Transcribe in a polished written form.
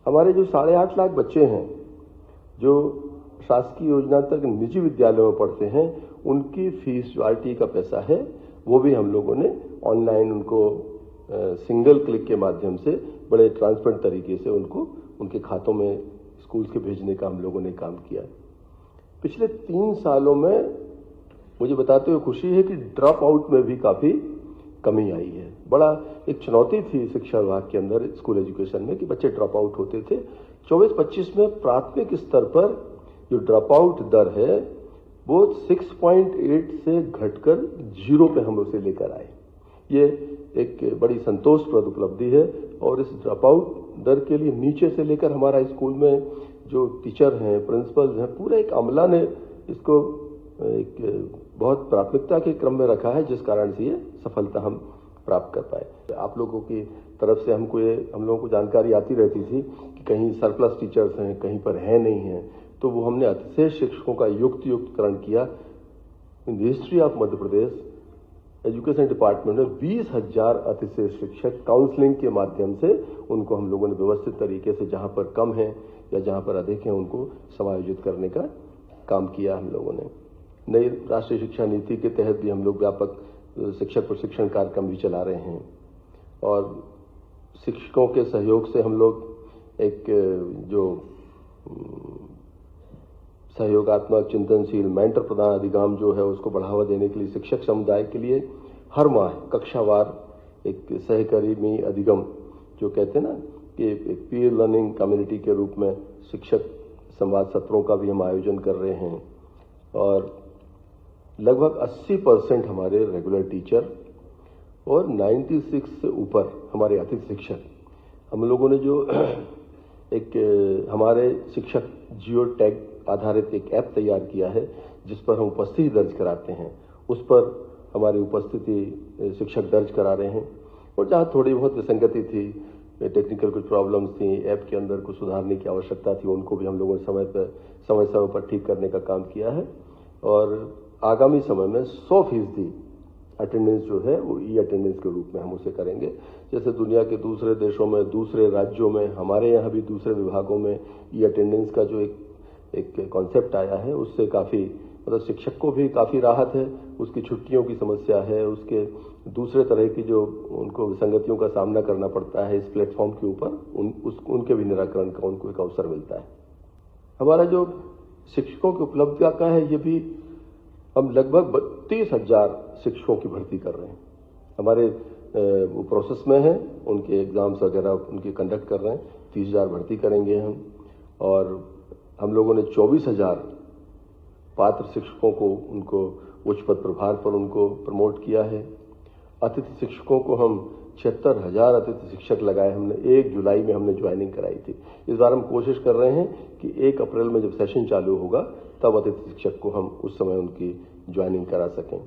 हमारे जो 8.5 लाख बच्चे हैं जो शासकीय योजना तक निजी विद्यालयों में पढ़ते हैं, उनकी फीस जो आरटीई का पैसा है वो भी हम लोगों ने ऑनलाइन उनको सिंगल क्लिक के माध्यम से बड़े ट्रांसपेरेंट तरीके से उनको उनके खातों में स्कूल के भेजने का हम लोगों ने काम किया। पिछले 3 सालों में मुझे बताते हुए खुशी है कि ड्रॉप आउट में भी काफी कमी आई है। बड़ा एक चुनौती थी शिक्षा विभाग के अंदर स्कूल एजुकेशन में कि बच्चे ड्रॉप आउट होते थे। 24-25 में प्राथमिक स्तर पर जो ड्रॉप आउट दर है वो 6.8 से घटकर 0 पे हम उसे लेकर आए। ये एक बड़ी संतोषप्रद उपलब्धि है और इस ड्रॉप आउट दर के लिए नीचे से लेकर हमारा स्कूल में जो टीचर हैं, प्रिंसिपल्स हैं, पूरे एक अमला ने इसको एक बहुत प्राथमिकता के क्रम में रखा है, जिस कारण से ये सफलता हम प्राप्त कर पाए। आप लोगों की तरफ से हम लोगों को जानकारी आती रहती थी कि कहीं सरप्लस टीचर्स हैं, कहीं पर है नहीं है, तो वो हमने अतिशय शिक्षकों का युक्तकरण किया। In the history of Madhya Pradesh education department में 20,000 अतिशय शिक्षक काउंसलिंग के माध्यम से उनको हम लोगों ने व्यवस्थित तरीके से जहां पर कम है या जहां पर अधिक है उनको समायोजित करने का काम किया हम लोगों ने। नई राष्ट्रीय शिक्षा नीति के तहत भी हम लोग व्यापक शिक्षक प्रशिक्षण कार्यक्रम भी चला रहे हैं और शिक्षकों के सहयोग से हम लोग एक जो सहयोगात्मक चिंतनशील मेंटर प्रदान अधिगम जो है उसको बढ़ावा देने के लिए शिक्षक समुदाय के लिए हर माह कक्षावार एक सहकर्मी अधिगम जो कहते हैं ना कि एक पीयर लर्निंग कम्युनिटी के रूप में शिक्षक संवाद सत्रों का भी हम आयोजन कर रहे हैं और लगभग 80% हमारे रेगुलर टीचर और 96 से ऊपर हमारे अतिथि शिक्षक। हम लोगों ने जो एक हमारे शिक्षक जियो टैग आधारित एक ऐप तैयार किया है जिस पर हम उपस्थिति दर्ज कराते हैं, उस पर हमारी उपस्थिति शिक्षक दर्ज करा रहे हैं और जहां थोड़ी बहुत विसंगति थी, टेक्निकल कुछ प्रॉब्लम्स थी, ऐप के अंदर कुछ सुधारने की आवश्यकता थी, उनको भी हम लोगों ने समय पर ठीक करने का काम किया है और आगामी समय में 100% अटेंडेंस जो है वो ई अटेंडेंस के रूप में हम उसे करेंगे। जैसे दुनिया के दूसरे देशों में, दूसरे राज्यों में, हमारे यहाँ भी दूसरे विभागों में ई अटेंडेंस का जो एक कॉन्सेप्ट आया है उससे काफी मतलब शिक्षक को भी काफी राहत है। उसकी छुट्टियों की समस्या है, उसके दूसरे तरह की जो उनको विसंगतियों का सामना करना पड़ता है इस प्लेटफॉर्म के ऊपर उनके भी निराकरण का उनको एक अवसर मिलता है। हमारा जो शिक्षकों की उपलब्धता का है ये भी हम लगभग 32,000 शिक्षकों की भर्ती कर रहे हैं। हमारे वो प्रोसेस में है, उनके एग्जाम्स वगैरह उनके कंडक्ट कर रहे हैं। 30,000 भर्ती करेंगे हम और हम लोगों ने 24,000 पात्र शिक्षकों को उनको उच्च पद प्रभार पर उनको प्रमोट किया है। अतिथि शिक्षकों को हम 76,000 अतिथि शिक्षक लगाए हमने। 1 जुलाई में हमने ज्वाइनिंग कराई थी। इस बार हम कोशिश कर रहे हैं कि 1 अप्रैल में जब सेशन चालू होगा तब अतिथि शिक्षक को हम उस समय उनकी ज्वाइनिंग करा सकें।